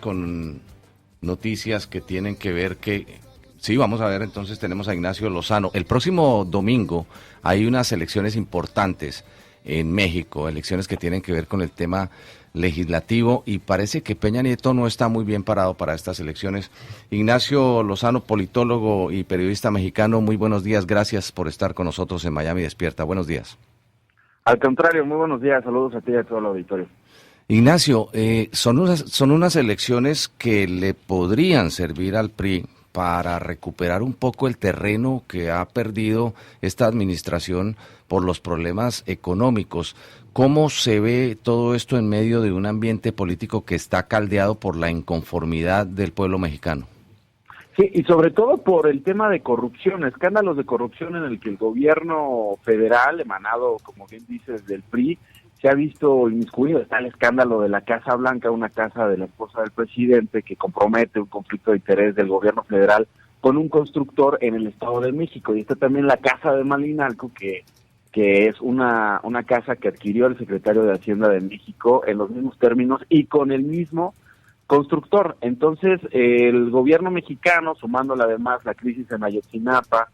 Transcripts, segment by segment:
con noticias que tienen que ver sí, vamos a ver, entonces tenemos a Ignacio Lozano. El próximo domingo hay unas elecciones importantes en México, elecciones que tienen que ver con el tema legislativo y parece que Peña Nieto no está muy bien parado para estas elecciones. Ignacio Lozano, politólogo y periodista mexicano, muy buenos días, gracias por estar con nosotros en Miami Despierta. Buenos días. Al contrario, muy buenos días, saludos a ti y a todo el auditorio. Ignacio, son unas elecciones que le podrían servir al PRI para recuperar un poco el terreno que ha perdido esta administración por los problemas económicos. ¿Cómo se ve todo esto en medio de un ambiente político que está caldeado por la inconformidad del pueblo mexicano? Sí, y sobre todo por el tema de corrupción, escándalos de corrupción en el que el gobierno federal, emanado, como bien dices, del PRI, se ha visto inmiscuido. Está el escándalo de la Casa Blanca, una casa de la esposa del presidente que compromete un conflicto de interés del gobierno federal con un constructor en el Estado de México. Y está también la Casa de Malinalco, que es una casa que adquirió el secretario de Hacienda de México en los mismos términos y con el mismo constructor. Entonces, el gobierno mexicano, sumándole además la crisis en Ayotzinapa,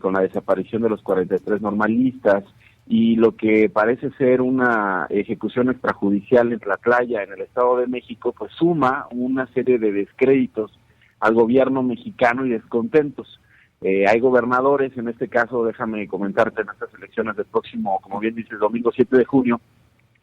con la desaparición de los 43 normalistas, y lo que parece ser una ejecución extrajudicial en Tlatlaya, en el Estado de México, pues suma una serie de descréditos al gobierno mexicano y descontentos. Hay gobernadores, en este caso, déjame comentarte, en estas elecciones del próximo, como bien dices, domingo 7 de junio,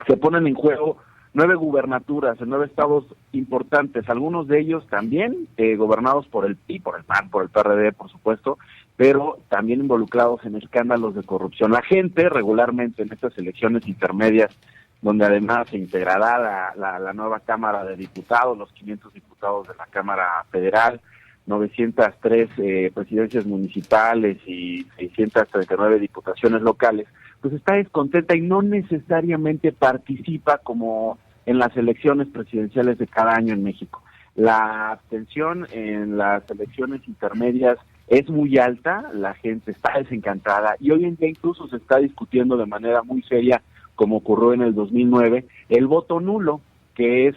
se ponen en juego 9 gubernaturas en 9 estados importantes, algunos de ellos también gobernados por el PRI, por el PAN, por el PRD, por supuesto, pero también involucrados en escándalos de corrupción. La gente regularmente en estas elecciones intermedias, donde además se integrará la nueva Cámara de Diputados, los 500 diputados de la Cámara Federal, 903 presidencias municipales y 639 diputaciones locales, pues está descontenta y no necesariamente participa como en las elecciones presidenciales de cada año en México. La abstención en las elecciones intermedias es muy alta, la gente está desencantada y hoy en día incluso se está discutiendo de manera muy seria, como ocurrió en el 2009, el voto nulo, que es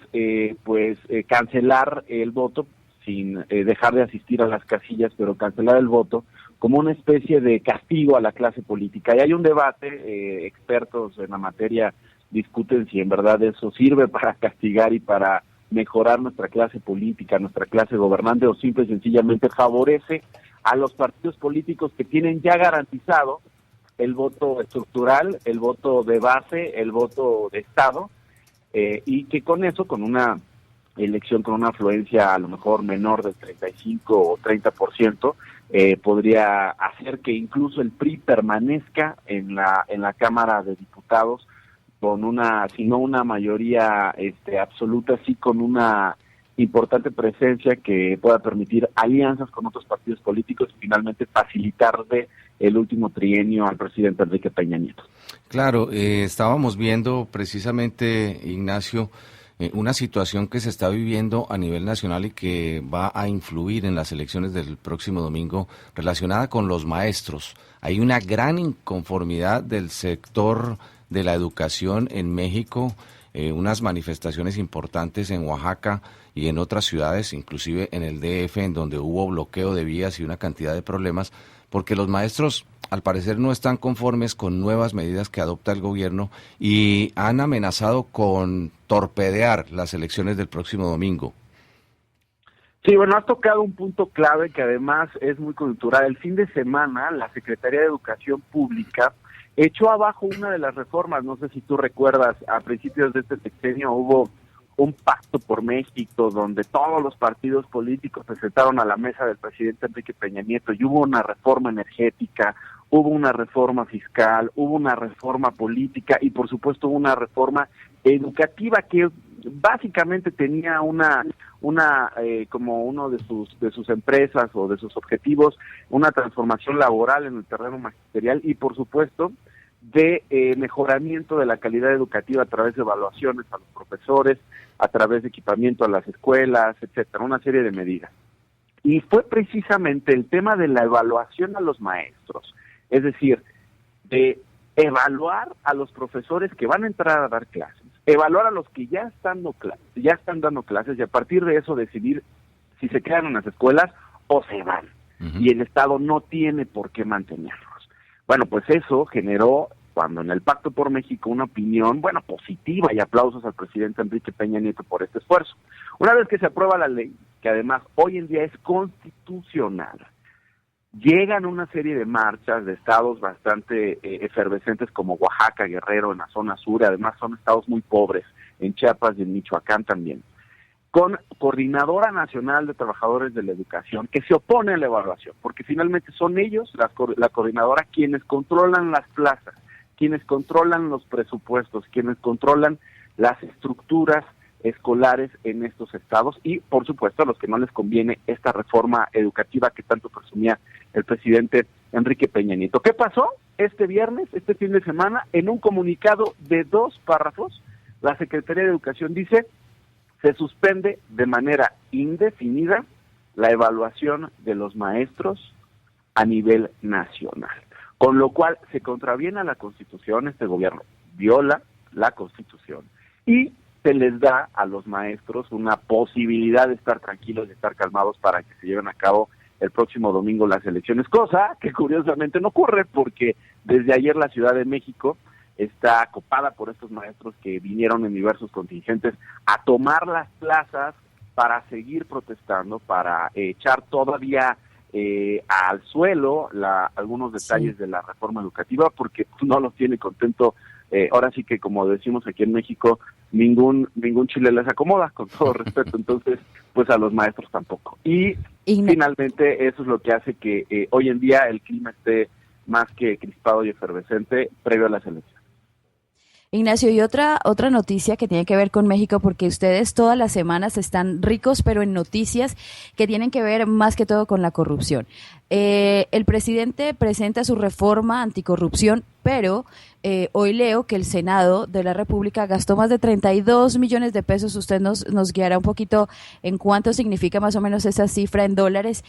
cancelar el voto sin dejar de asistir a las casillas, pero cancelar el voto como una especie de castigo a la clase política. Y hay un debate, expertos en la materia discuten si en verdad eso sirve para castigar y para mejorar nuestra clase política, nuestra clase gobernante, o simple y sencillamente favorece a los partidos políticos que tienen ya garantizado el voto estructural, el voto de base, el voto de Estado, y que con eso, con una elección con una afluencia a lo mejor menor del 35 o 30%, podría hacer que incluso el PRI permanezca en la Cámara de Diputados con si no una mayoría absoluta, sí con una importante presencia que pueda permitir alianzas con otros partidos políticos y finalmente facilitarle el último trienio al presidente Enrique Peña Nieto. Claro, estábamos viendo precisamente, Ignacio, una situación que se está viviendo a nivel nacional y que va a influir en las elecciones del próximo domingo relacionada con los maestros. Hay una gran inconformidad del sector de la educación en México, unas manifestaciones importantes en Oaxaca y en otras ciudades, inclusive en el DF, en donde hubo bloqueo de vías y una cantidad de problemas, porque los maestros al parecer no están conformes con nuevas medidas que adopta el gobierno y han amenazado con torpedear las elecciones del próximo domingo. Sí, bueno, has tocado un punto clave que además es muy coyuntural. El fin de semana la Secretaría de Educación Pública echó abajo una de las reformas. No sé si tú recuerdas, a principios de este sexenio hubo un pacto por México donde todos los partidos políticos se sentaron a la mesa del presidente Enrique Peña Nieto y hubo una reforma energética, hubo una reforma fiscal, hubo una reforma política y por supuesto una reforma educativa que básicamente tenía como uno de sus empresas o de sus objetivos, una transformación laboral en el terreno magisterial y por supuesto de mejoramiento de la calidad educativa a través de evaluaciones a los profesores, a través de equipamiento a las escuelas, etcétera, una serie de medidas. Y fue precisamente el tema de la evaluación a los maestros, es decir, de evaluar a los profesores que van a entrar a dar clases, evaluar a los que ya están dando clases y a partir de eso decidir si se quedan en las escuelas o se van. Y el Estado no tiene por qué mantenerlos. Bueno, pues eso generó, cuando en el Pacto por México, una opinión, positiva, y aplausos al presidente Enrique Peña Nieto por este esfuerzo. Una vez que se aprueba la ley, que además hoy en día es constitucional, llegan una serie de marchas de estados bastante efervescentes como Oaxaca, Guerrero, en la zona sur, además son estados muy pobres, en Chiapas y en Michoacán también, con Coordinadora Nacional de Trabajadores de la Educación, que se opone a la evaluación, porque finalmente son ellos, la coordinadora, quienes controlan las plazas, quienes controlan los presupuestos, quienes controlan las estructuras escolares en estos estados y, por supuesto, a los que no les conviene esta reforma educativa que tanto presumía el presidente Enrique Peña Nieto. ¿Qué pasó este viernes, este fin de semana? En un comunicado de 2 párrafos, la Secretaría de Educación dice: se suspende de manera indefinida la evaluación de los maestros a nivel nacional, con lo cual se contraviene a la Constitución. Este gobierno viola la Constitución y se les da a los maestros una posibilidad de estar tranquilos, de estar calmados para que se lleven a cabo el próximo domingo las elecciones, cosa que curiosamente no ocurre porque desde ayer la Ciudad de México está copada por estos maestros que vinieron en diversos contingentes a tomar las plazas para seguir protestando, para echar todavía al suelo algunos detalles de la reforma educativa, porque no los tiene contento. Ahora sí que, como decimos aquí en México, ningún chile les acomoda, con todo respeto. Entonces, pues a los maestros tampoco. Y finalmente eso es lo que hace que hoy en día el clima esté más que crispado y efervescente previo a las elecciones. Ignacio, y otra noticia que tiene que ver con México, porque ustedes todas las semanas están ricos, pero en noticias que tienen que ver más que todo con la corrupción. El presidente presenta su reforma anticorrupción, pero hoy leo que el Senado de la República gastó más de 32 millones de pesos. Usted nos guiará un poquito en cuánto significa más o menos esa cifra en dólares,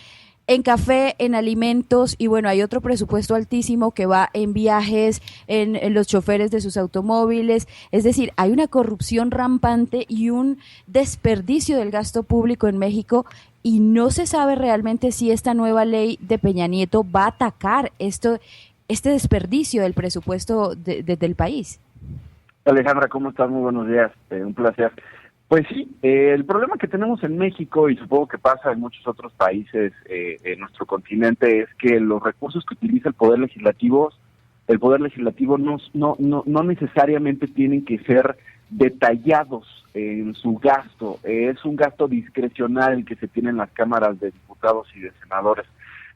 en café, en alimentos, y bueno, hay otro presupuesto altísimo que va en viajes, en los choferes de sus automóviles. Es decir, hay una corrupción rampante y un desperdicio del gasto público en México, y no se sabe realmente si esta nueva ley de Peña Nieto va a atacar este desperdicio del presupuesto del país. Alejandra, ¿cómo estás? Muy buenos días, un placer. Pues sí, el problema que tenemos en México, y supongo que pasa en muchos otros países en nuestro continente, es que los recursos que utiliza el Poder Legislativo no necesariamente tienen que ser detallados en su gasto. Es un gasto discrecional el que se tiene en las cámaras de diputados y de senadores.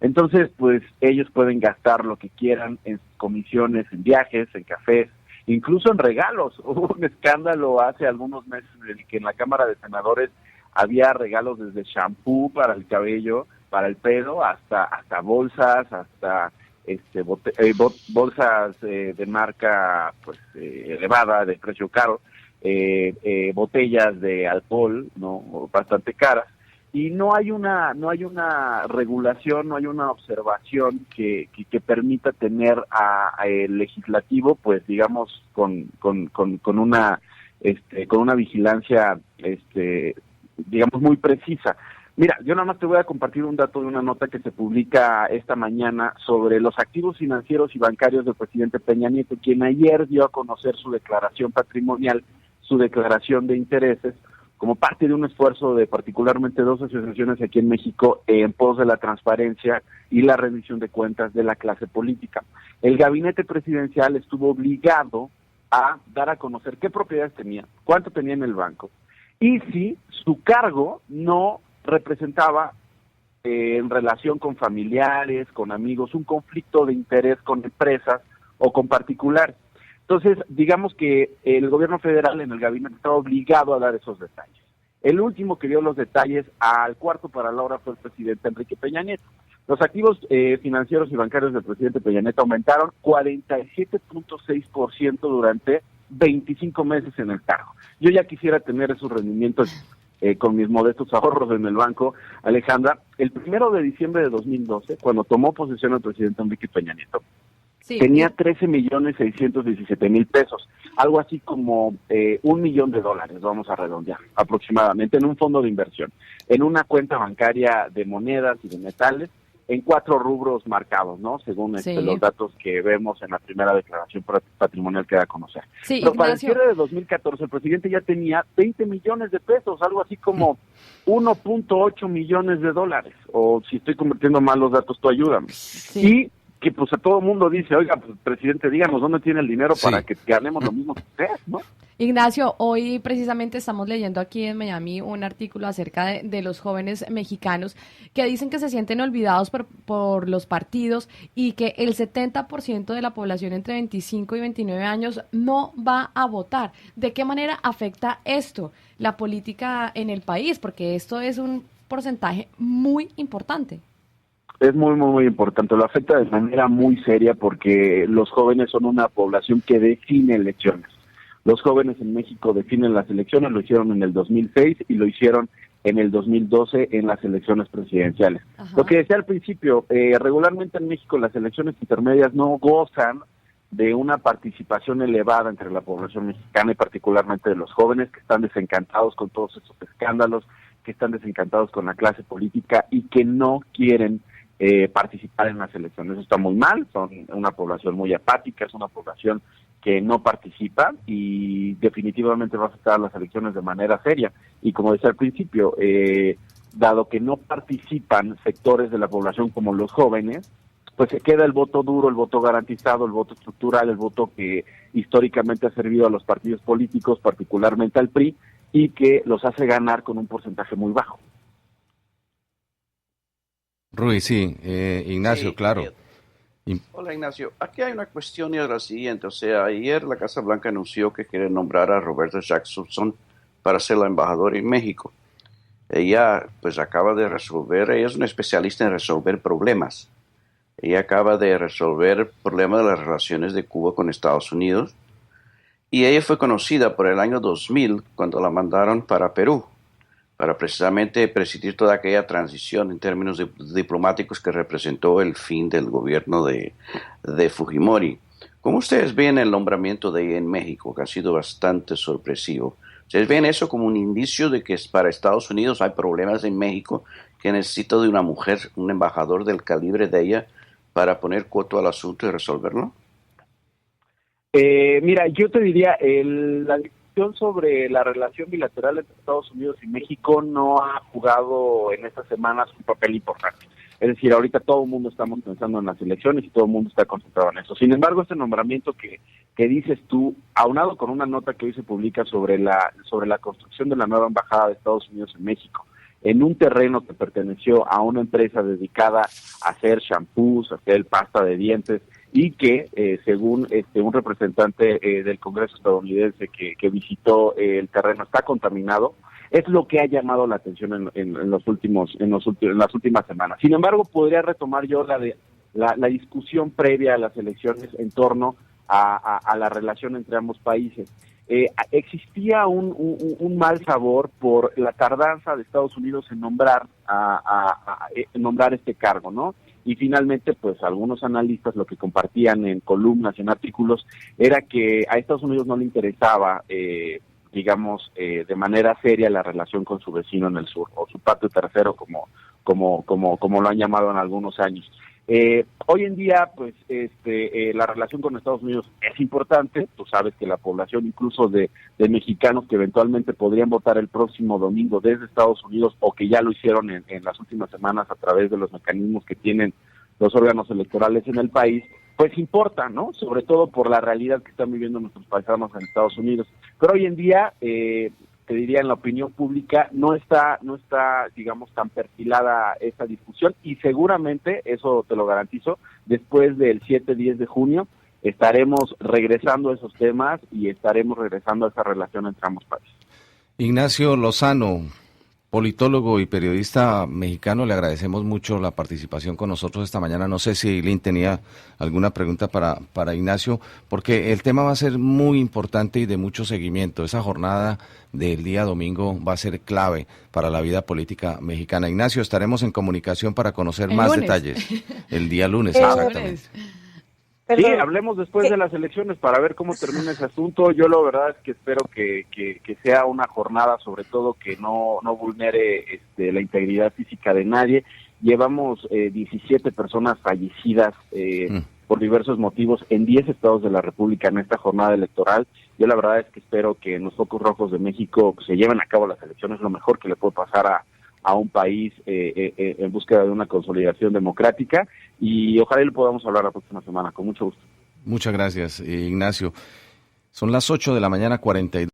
Entonces, pues ellos pueden gastar lo que quieran en comisiones, en viajes, en cafés, incluso en regalos. Hubo un escándalo hace algunos meses en el que en la Cámara de Senadores había regalos desde shampoo para el cabello, para el pelo, hasta bolsas, hasta bolsas de marca pues elevada, de precio caro, botellas de alcohol, no, bastante caras. Y no hay una regulación, no hay una observación que permita tener a el legislativo, pues digamos con una vigilancia digamos muy precisa. Mira, yo nada más te voy a compartir un dato de una nota que se publica esta mañana sobre los activos financieros y bancarios del presidente Peña Nieto, quien ayer dio a conocer su declaración patrimonial, su declaración de intereses, como parte de un esfuerzo de particularmente 2 asociaciones aquí en México en pos de la transparencia y la rendición de cuentas de la clase política. El gabinete presidencial estuvo obligado a dar a conocer qué propiedades tenía, cuánto tenía en el banco, y si su cargo no representaba en relación con familiares, con amigos, un conflicto de interés con empresas o con particulares. Entonces, digamos que el gobierno federal en el gabinete está obligado a dar esos detalles. El último que dio los detalles al cuarto para la hora fue el presidente Enrique Peña Nieto. Los activos financieros y bancarios del presidente Peña Nieto aumentaron 47.6% durante 25 meses en el cargo. Yo ya quisiera tener esos rendimientos con mis modestos ahorros en el banco, Alejandra. El 1 de diciembre de 2012, cuando tomó posesión el presidente Enrique Peña Nieto, Sí. Tenía 13.617.000 pesos, algo así como $1 millón, vamos a redondear, aproximadamente, en un fondo de inversión, en una cuenta bancaria de monedas y de metales, en 4 rubros marcados, ¿no? Según los datos que vemos en la primera declaración patrimonial que da a conocer. Sí, Pero para el Ignacio, cierre de 2014, el presidente ya tenía 20 millones de pesos, algo así como $1.8 millones, o si estoy convirtiendo mal los datos, tú ayúdame. sí. Y que pues a todo el mundo dice, oiga, pues presidente, díganos dónde tiene el dinero para que ganemos lo mismo que usted, ¿no? Ignacio, hoy precisamente estamos leyendo aquí en Miami un artículo acerca de los jóvenes mexicanos que dicen que se sienten olvidados por los partidos y que el 70% de la población entre 25 y 29 años no va a votar. ¿De qué manera afecta esto la política en el país? Porque esto es un porcentaje muy importante. Es muy, muy, muy importante. Lo afecta de manera muy seria porque los jóvenes son una población que define elecciones. Los jóvenes en México definen las elecciones, lo hicieron en el 2006 y lo hicieron en el 2012 en las elecciones presidenciales. Ajá. Lo que decía al principio, regularmente en México las elecciones intermedias no gozan de una participación elevada entre la población mexicana y particularmente de los jóvenes que están desencantados con todos estos escándalos, que están desencantados con la clase política y que no quieren participar en las elecciones. Eso está muy mal, son una población muy apática, es una población que no participa y definitivamente va a afectar a las elecciones de manera seria. Y como decía al principio, dado que no participan sectores de la población como los jóvenes, pues se queda el voto duro, el voto garantizado, el voto estructural, el voto que históricamente ha servido a los partidos políticos, particularmente al PRI, y que los hace ganar con un porcentaje muy bajo. Ruiz, sí, Ignacio, Sí, claro. Hola Ignacio, aquí hay una cuestión y es la siguiente, o sea, ayer la Casa Blanca anunció que quiere nombrar a Roberta Jackson para ser la embajadora en México. Ella pues acaba de resolver, ella es una especialista en resolver problemas. Ella acaba de resolver el problema de las relaciones de Cuba con Estados Unidos y ella fue conocida por el año 2000 cuando la mandaron para Perú, para precisamente presidir toda aquella transición en términos diplomáticos que representó el fin del gobierno de Fujimori. ¿Cómo ustedes ven el nombramiento de ella en México, que ha sido bastante sorpresivo? ¿Ustedes ven eso como un indicio de que para Estados Unidos hay problemas en México, que necesita de una mujer, un embajador del calibre de ella, para poner coto al asunto y resolverlo? Mira, yo te diría, la discusión sobre la relación bilateral entre Estados Unidos y México no ha jugado en estas semanas un papel importante. Es decir, ahorita todo el mundo estamos pensando en las elecciones y todo el mundo está concentrado en eso. Sin embargo, este nombramiento que dices tú, aunado con una nota que hoy se publica sobre la construcción de la nueva embajada de Estados Unidos en México, en un terreno que perteneció a una empresa dedicada a hacer shampoos, a hacer pasta de dientes, y que según un representante del Congreso estadounidense que visitó el terreno está contaminado, es lo que ha llamado la atención en las últimas semanas. Sin embargo, podría retomar yo la discusión previa a las elecciones en torno a la relación entre ambos países. Existía un mal sabor por la tardanza de Estados Unidos en nombrar este cargo, ¿no? Y finalmente, pues algunos analistas lo que compartían en columnas y en artículos era que a Estados Unidos no le interesaba, de manera seria la relación con su vecino en el sur, o su patio tercero, como lo han llamado en algunos años. Hoy en día, pues, la relación con Estados Unidos es importante. Tú sabes que la población, incluso de mexicanos que eventualmente podrían votar el próximo domingo desde Estados Unidos o que ya lo hicieron en las últimas semanas a través de los mecanismos que tienen los órganos electorales en el país, pues importa, ¿no? Sobre todo por la realidad que están viviendo nuestros paisanos en Estados Unidos. Pero hoy en día, te diría, en la opinión pública no está, digamos, tan perfilada esta discusión, y seguramente, eso te lo garantizo, después del 7-10 de junio estaremos regresando a esos temas y estaremos regresando a esa relación entre ambos países. Ignacio Lozano, politólogo y periodista mexicano, le agradecemos mucho la participación con nosotros esta mañana. No sé si Lynn tenía alguna pregunta para Ignacio, porque el tema va a ser muy importante y de mucho seguimiento. Esa jornada del día domingo va a ser clave para la vida política mexicana. Ignacio, estaremos en comunicación para conocer más detalles. El día lunes, exactamente. Sí, hablemos después de las elecciones para ver cómo termina ese asunto. Yo la verdad es que espero que sea una jornada, sobre todo, que no vulnere la integridad física de nadie. Llevamos 17 personas fallecidas por diversos motivos en 10 estados de la República en esta jornada electoral. Yo la verdad es que espero que en los focos rojos de México se lleven a cabo las elecciones, lo mejor que le puede pasar a un país en búsqueda de una consolidación democrática, y ojalá le podamos hablar la próxima semana, con mucho gusto. Muchas gracias, Ignacio. Son las 8:42 a.m.